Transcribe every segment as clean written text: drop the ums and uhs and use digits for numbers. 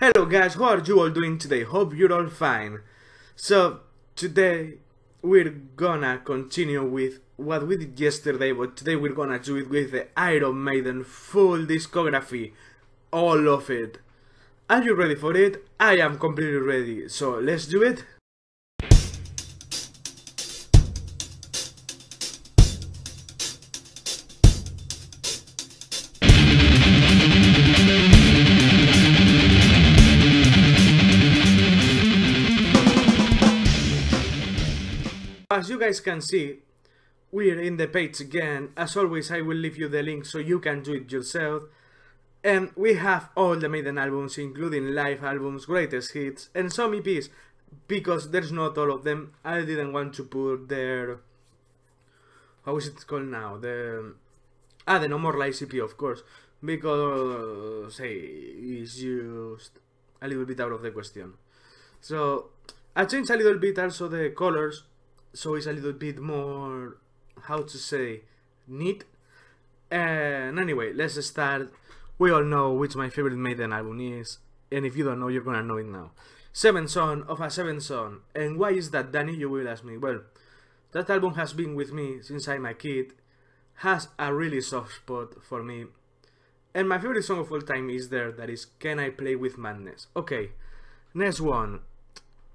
Hello guys, how are you all doing today? Hope you're all fine. So, today we're gonna continue with what we did yesterday, but today we're gonna do it with the Iron Maiden full discography. All of it. Are you ready for it? I am completely ready, so let's do it. As you guys can see, we're in the page again. As always, I will leave you the link so you can do it yourself. And we have all the Maiden albums, including live albums, greatest hits, and some EPs. Because there's not all of them, I didn't want to put their... how is it called now? The No More Lies EP, of course. Because, hey, it's just a little bit out of the question. So, I changed a little bit also the colors. So it's a little bit more, how to say, neat. And anyway, let's start. We all know which my favorite Maiden album is, and if you don't know, you're gonna know it now. Seventh Son of a Seventh Son. And why is that, Danny? You will ask me. Well, that album has been with me since I'm a kid, has a really soft spot for me, and my favorite song of all time is there, that is Can I Play With Madness. Okay, next one.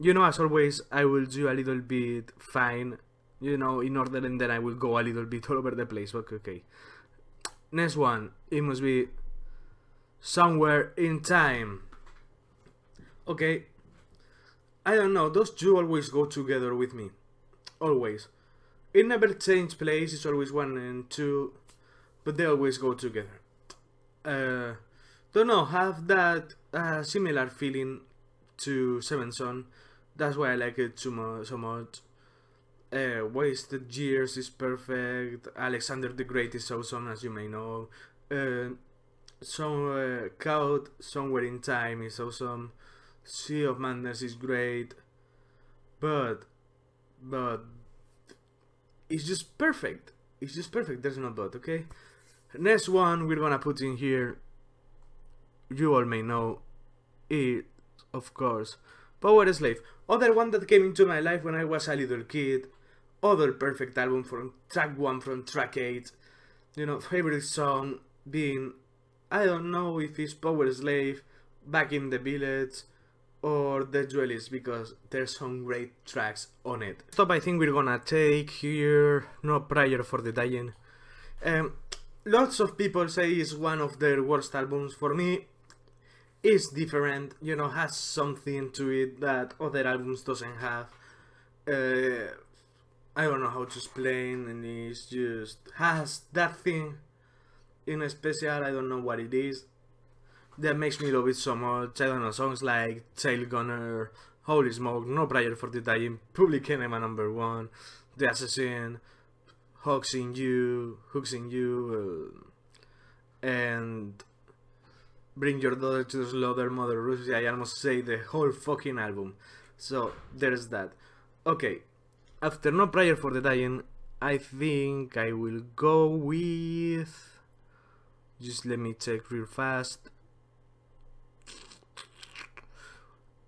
You know, as always, I will do a little bit fine, you know, in order, and then I will go a little bit all over the place. Okay. Next one, it must be Somewhere in Time. Okay. I don't know, those two always go together with me. Always. It never changes place, it's always 1 and 2, but they always go together. Don't know, have that similar feeling to Seventh Son. That's why I like it so much. Wasted Years is perfect. Alexander the Great is awesome, as you may know. Caught Somewhere in Time is awesome. Sea of Madness is great. But it's just perfect. It's just perfect. There's no but, okay? Next one we're gonna put in here, you all may know it, of course, Power Slave. Other one that came into my life when I was a little kid. Other perfect album from track 1 from track 8. You know, favorite song being, I don't know if it's Power Slave, Back in the Village, or The Duelist, because there's some great tracks on it. Stop, I think we're gonna take here No Prayer for the Dying. Lots of people say it's one of their worst albums. For me, it's different, you know, has something to it that other albums doesn't have. I don't know how to explain, and it's just has that thing in a special, I don't know what it is, that makes me love it so much. I don't know, songs like Tail Gunner, Holy Smoke, No Prayer for the Dying, Public Enemy #1, The Assassin, Hooks in You, and Bring Your Daughter to the Slaughter, Mother Russia. I almost say the whole fucking album. So there's that. Okay, after No Prayer for the Dying, I think I will go with, just let me check real fast,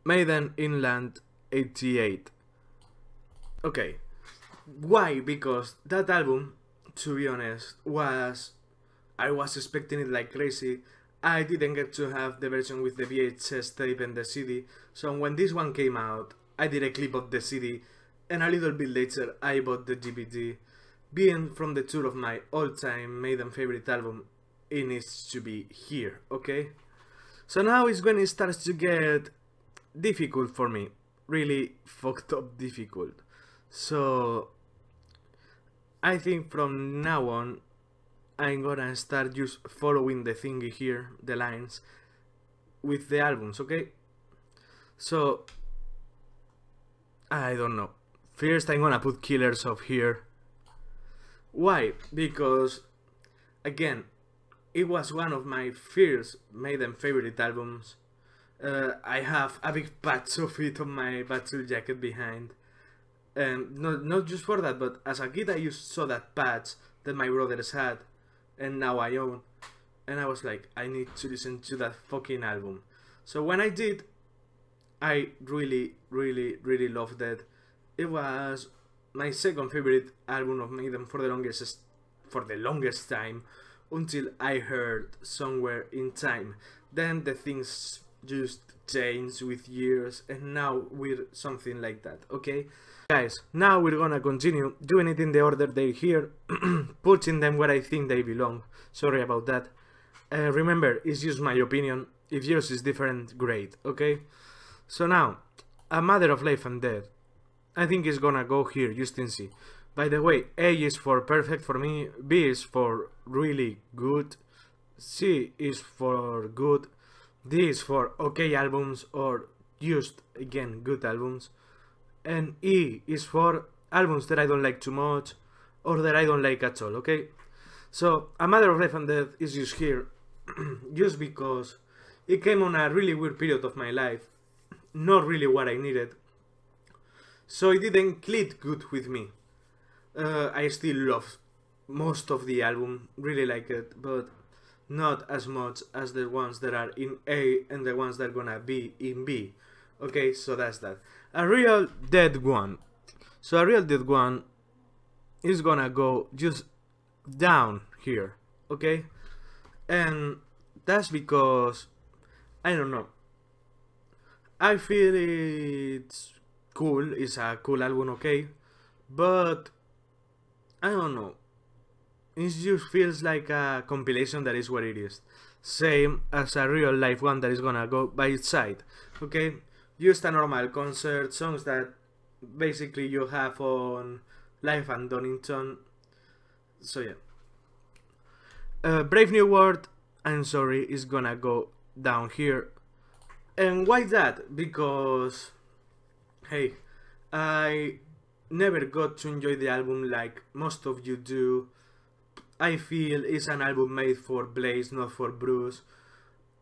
Maiden Inland 88. Okay, why? Because that album, to be honest, I was expecting it like crazy. I didn't get to have the version with the VHS tape and the CD, so when this one came out, I directly bought the CD, and a little bit later I bought the DVD. Being from the tour of my all-time Maiden favorite album, it needs to be here, okay? So now it's when it starts to get difficult for me, really fucked up difficult. So I think from now on, I'm gonna start just following the thingy here, the lines, with the albums, okay? So, I don't know. First I'm gonna put Killers of here. Why? Because, again, it was one of my first Maiden favorite albums. I have a big patch of it on my battle jacket behind. And not just for that, but as a kid I saw that patch that my brothers had, and now I own, and I was like, I need to listen to that fucking album. So when I did, I really loved it. It was my second favorite album of Maiden for the longest time, until I heard Somewhere in Time. Then the things just changed with years, and now we're something like that, okay? Guys, now we're gonna continue doing it in the order they're here, putting them where I think they belong. Sorry about that. Remember, it's just my opinion. If yours is different, great, okay? So now, A Matter of Life and Death. I think it's gonna go here, just in C. By the way, A is for perfect for me, B is for really good, C is for good, D is for okay albums or just, again, good albums, and E is for albums that I don't like too much or that I don't like at all, okay? So, A Matter of Life and Death is just here, just because it came on a really weird period of my life, not really what I needed, so it didn't click good with me. I still love most of the album, really like it, but not as much as the ones that are in A and the ones that are gonna be in B. Okay, so that's that. A Real Dead One. So A Real Dead One is gonna go just down here, okay? And that's because, I don't know, I feel it's cool, it's a cool album, okay? But I don't know, it just feels like a compilation that is what it is. Same as a real life one that is gonna go by its side, okay? Just a normal concert, songs that basically you have on Live and Donington. So yeah. Brave New World, I'm sorry, is gonna go down here. And why that? Because, hey, I never got to enjoy the album like most of you do. I feel it's an album made for Blaze, not for Bruce.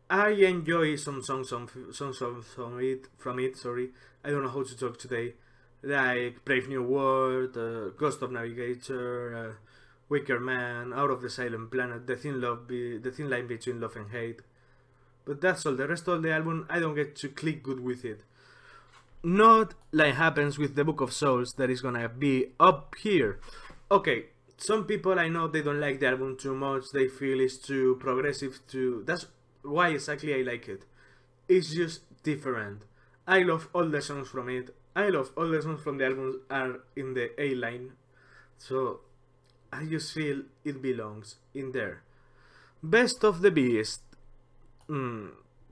I enjoy some songs from it. Sorry, I don't know how to talk today. Like Brave New World, Ghost of Navigator, Wicker Man, Out of the Silent Planet, the thin line between love and hate. But that's all. The rest of the album, I don't get to click good with it. Not like happens with the Book of Souls, that is gonna be up here. Okay, some people I know they don't like the album too much. They feel it's too progressive. That's why exactly I like it. It's just different. I love all the songs from it. I love all the songs from the album are in the A line. So I just feel it belongs in there. Best of the Beast.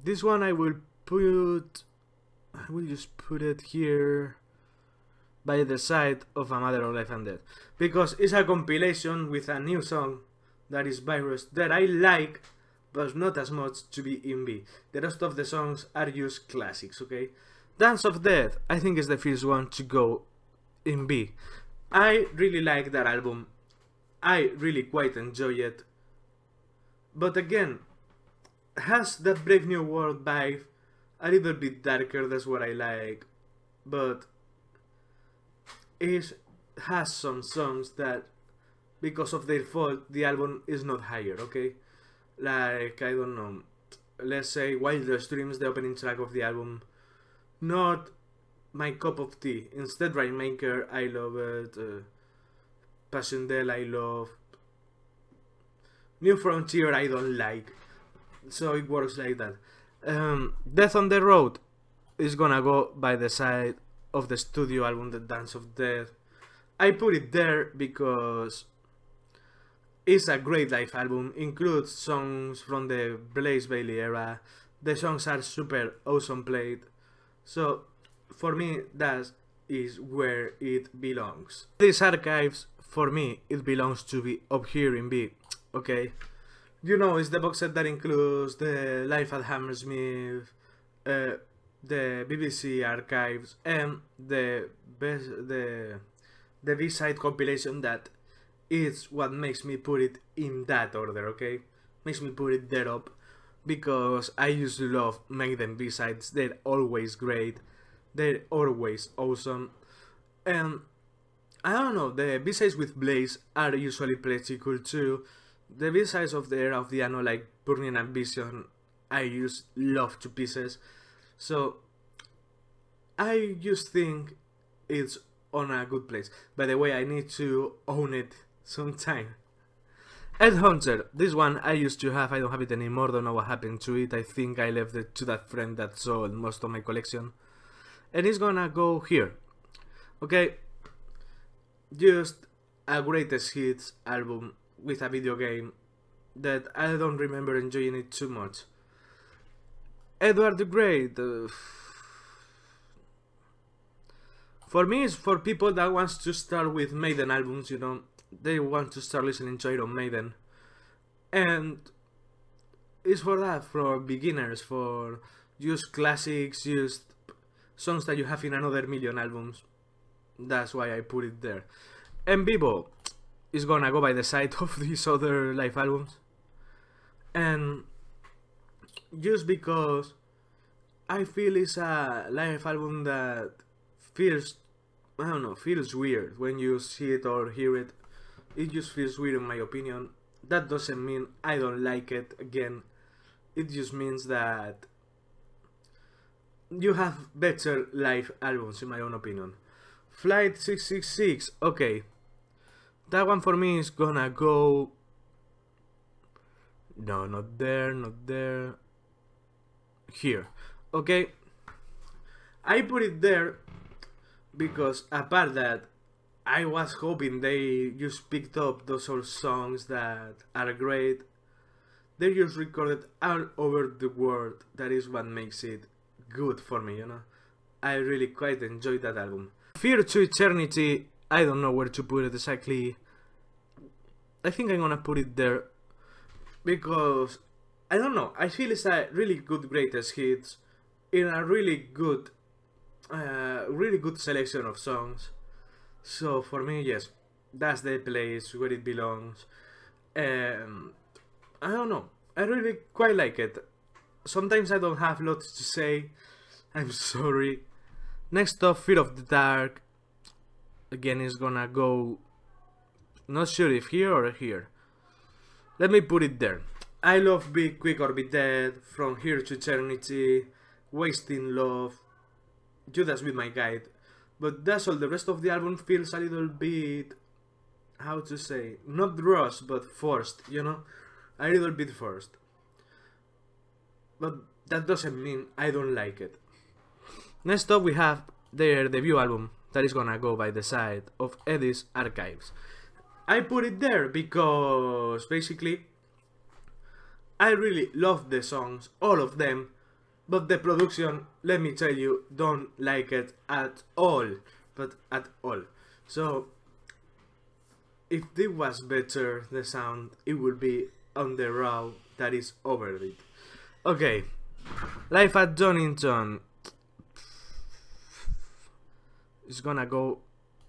This one I will just put it here by the side of A Matter of Life and Death, because it's a compilation with a new song that is Virus that I like, but not as much to be in B. The rest of the songs are just classics, okay? Dance of Death, I think is the first one to go in B. I really like that album. I really quite enjoy it. But again, has that Brave New World vibe, a little bit darker, that's what I like. But it has some songs that, because of their fault, the album is not higher, okay? Like, I don't know, let's say Wildest Dreams, the opening track of the album, not my cup of tea. Instead, Rainmaker, I love it. Passchendaele, I love. New Frontier, I don't like. So it works like that. Death on the Road is gonna go by the side of the studio album, The Dance of Death. I put it there because it's a great live album, includes songs from the Blaze Bayley era. The songs are super awesome played. So for me, that is where it belongs. These archives, for me, it belongs to be up here in B, okay? You know, it's the box set that includes the Live at Hammersmith, the BBC archives, and the B-side compilation that is what makes me put it in that order, okay? Makes me put it there up, because I used to love Maiden B-sides. They're always great, they're always awesome, and I don't know, the B-sides with Blaze are usually pretty cool too. The B-sides of the era of the Anno, like Burning Ambition, I just love to pieces. So I just think it's on a good place. By the way, I need to own it sometime. Headhunter, this one I used to have, I don't have it anymore, don't know what happened to it. I think I left it to that friend that sold most of my collection. And it's gonna go here. Okay, just a greatest hits album with a video game that I don't remember enjoying it too much. Edward the Great, for me it's for people that wants to start with Maiden albums, you know, they want to start listening to Iron Maiden, and it's for that, for beginners, for just classics, just songs that you have in another million albums. That's why I put it there. En Vivo is gonna go by the side of these other live albums, and just because I feel it's a live album that feels, I don't know, feels weird when you see it or hear it. It just feels weird in my opinion. That doesn't mean I don't like it again. It just means that you have better live albums in my own opinion. Flight 666, okay. That one for me is gonna go... No, not there, not there. Here. Okay. I put it there because apart that I was hoping they just picked up those old songs that are great. They just recorded all over the world. That is what makes it good for me, you know. I really quite enjoyed that album. Fear to Eternity, I don't know where to put it exactly. I think I'm gonna put it there because I don't know, I feel it's a really good greatest hits in a really good selection of songs. So for me, yes, that's the place where it belongs. I don't know, I really quite like it. Sometimes I don't have lots to say, I'm sorry. Next up, Fear of the Dark. Again, is gonna go, not sure if here or here. Let me put it there. I love Be Quick or Be Dead, From Here to Eternity, Wasting Love, Judas Be My Guide. But that's all. The rest of the album feels a little bit, how to say, not rushed but forced, you know, a little bit forced. But that doesn't mean I don't like it. Next up we have their debut album that is gonna go by the side of Eddie's Archives. I put it there because basically I really love the songs, all of them, but the production, let me tell you, don't like it at all, but at all. So if it was better, the sound, it would be on the raw that is over it. Okay, Life at Donington. It's gonna go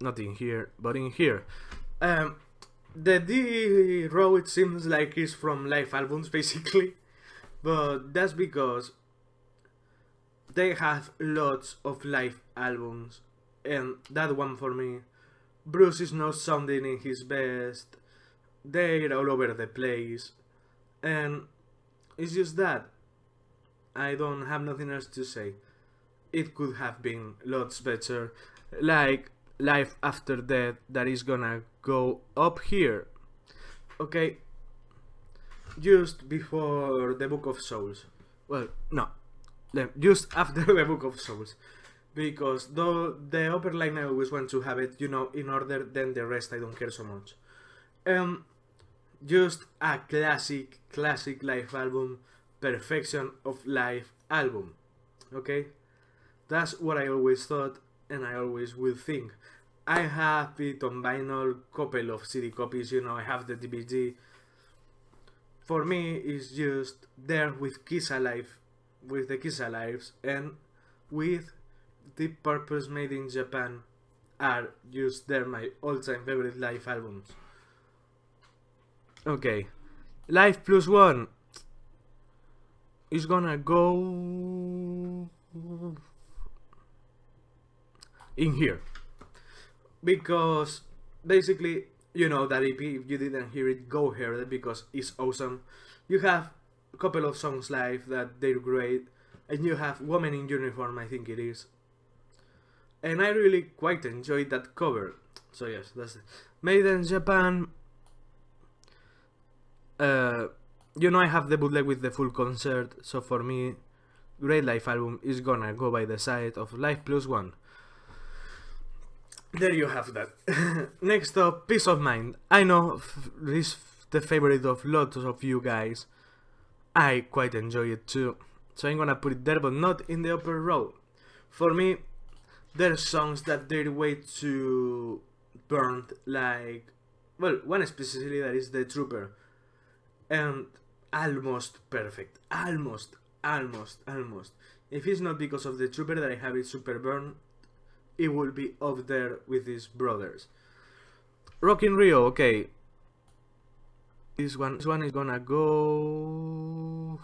not in here, but in here. The D row, it seems like is from live albums basically, but that's because they have lots of live albums, and that one for me, Bruce is not sounding in his best, they're all over the place, and it's just that I don't have nothing else to say. It could have been lots better, like Life After Death, that is gonna go up here. Okay, just before the Book of Souls. Well, no, just after the Book of Souls, because though the upper line I always want to have it, you know, in order, then the rest I don't care so much. Just a classic live album, perfection of live album. Okay, that's what I always thought, and I always will think. I have it on vinyl, couple of CD copies, you know, I have the DVD. For me, it's just there with Kiss Alive, with the Kiss Alives, and with Deep Purple's Made in Japan are just there my all-time favorite live albums. Okay, Live Plus One is gonna go in here, because basically, you know, that EP, if you didn't hear it, go hear it because it's awesome. You have couple of songs live that they're great, and you have Woman in Uniform, I think it is, and I really quite enjoyed that cover. So yes, that's it. Maiden Japan. You know, I have the bootleg with the full concert, so for me, great live album is gonna go by the side of Live Plus One. There you have that. Next up, Peace of Mind. I know this is the favorite of lots of you guys. I quite enjoy it too, so I'm gonna put it there, but not in the upper row. For me, there's songs that they're way too burned, like, well, one specifically that is The Trooper, and almost perfect, almost. If it's not because of The Trooper that I have it super burned, it will be up there with his brothers. Rockin' Rio, okay. This one is gonna go...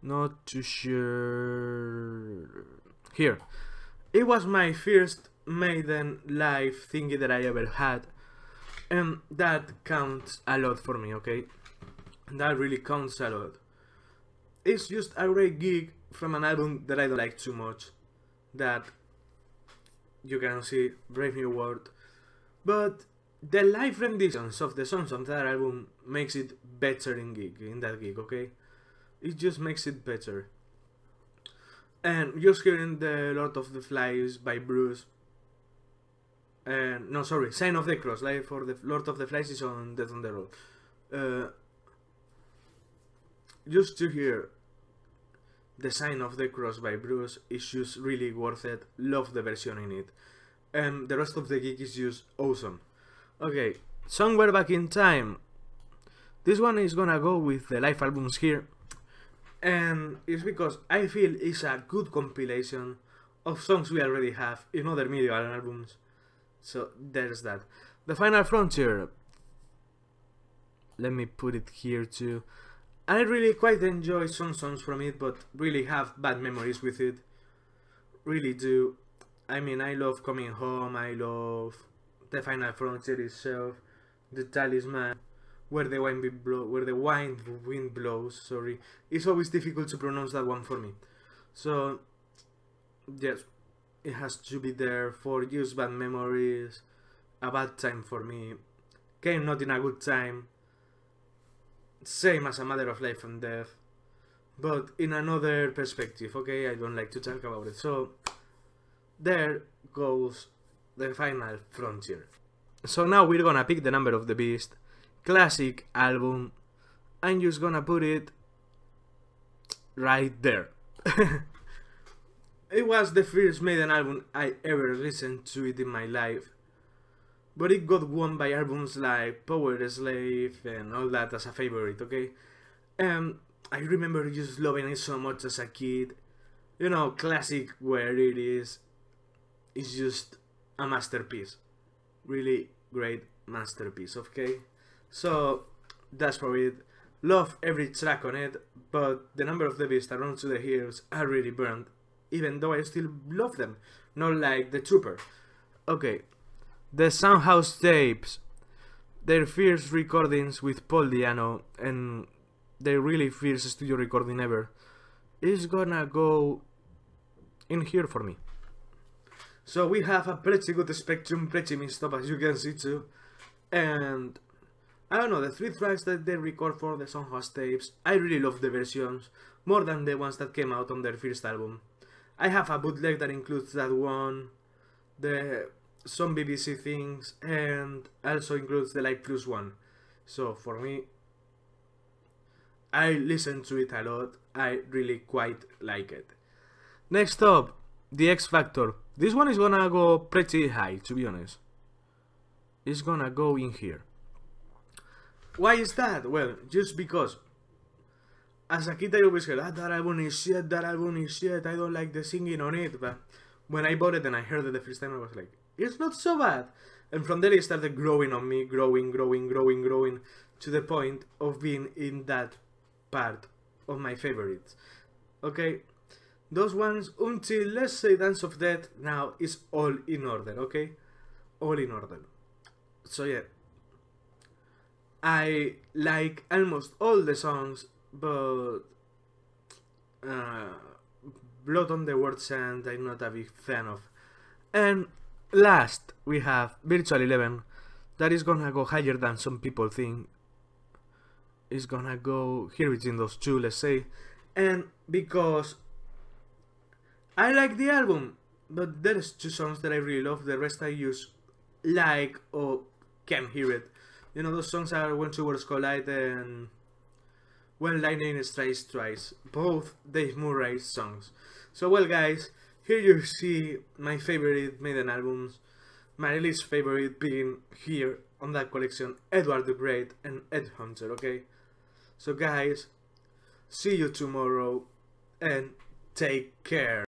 Not too sure... Here. It was my first Maiden live thingy that I ever had. And that counts a lot for me, okay? That really counts a lot. It's just a great gig from an album that I don't like too much. That you can see, Brave New World. But the live renditions of the songs on that album makes it better in that gig, okay? It just makes it better. And just hearing the Lord of the Flies by Bruce. No, sorry, Sign of the Cross. Live for the Lord of the Flies is on Death on the Road. Just to hear the Sign of the Cross by Bruce is just really worth it. Love the version in it. And the rest of the gig is just awesome. Okay, Somewhere Back in Time. This one is gonna go with the live albums here. And it's because I feel it's a good compilation of songs we already have in other medieval albums. So there's that. The Final Frontier. Let me put it here too. I really quite enjoy some songs from it, but really have bad memories with it. Really do. I mean, I love Coming Home, I love The Final Frontier itself, The Talisman, Where the Wind Blows, sorry. It's always difficult to pronounce that one for me. So, yes, it has to be there for just bad memories, a bad time for me, came not in a good time, same as A Matter of Life and Death, but in another perspective, okay? I don't like to talk about it. So, there goes The Final Frontier. So now we're gonna pick the Number of the Beast, classic album. I'm just gonna put it right there. It was the first Maiden album I ever listened to it in my life, but it got won by albums like Power Slave and all that as a favorite, okay? I remember just loving it so much as a kid. You know, classic where it is. It's just a masterpiece. Really great masterpiece, okay? So, that's for it. Love every track on it, but the Number of the Beast and Run to the Hills are really burned, even though I still love them, not like The Trooper. Okay, the Soundhouse Tapes, their first recordings with Paul Diano, and their really first studio recording ever, is gonna go in here for me. So we have a pretty good spectrum, pretty mixed up as you can see too, and I don't know, the 3 tracks that they record for the Soundhouse Tapes, I really love the versions, more than the ones that came out on their first album. I have a bootleg that includes that one, some BBC things, and also includes the Live Plus one. So for me, I listen to it a lot, I really quite like it. Next up, The X Factor. This one is gonna go pretty high, to be honest. It's gonna go in here. Why is that? Well, just because as a kid I always heard, that album is shit, I don't like the singing on it, but when I bought it and I heard it the first time I was like, it's not so bad. And from there it started growing on me, growing, to the point of being in that part of my favorites. Okay, those ones until, let's say, Dance of Death, now is all in order, okay? All in order. So yeah, I like almost all the songs but Blood on the World's End I'm not a big fan of. And last we have Virtual 11, that is gonna go higher than some people think. It's gonna go here between those two, let's say. And because I like the album, but there's two songs that I really love, the rest I just like or can't hear it. You know, those songs are When Two Worlds Collide and When Lightning Strikes Twice, both Dave Murray songs. So well guys, here you see my favorite Maiden albums, my least favorite being here on that collection, Edward the Great and Ed Hunter, okay? So guys, see you tomorrow and take care.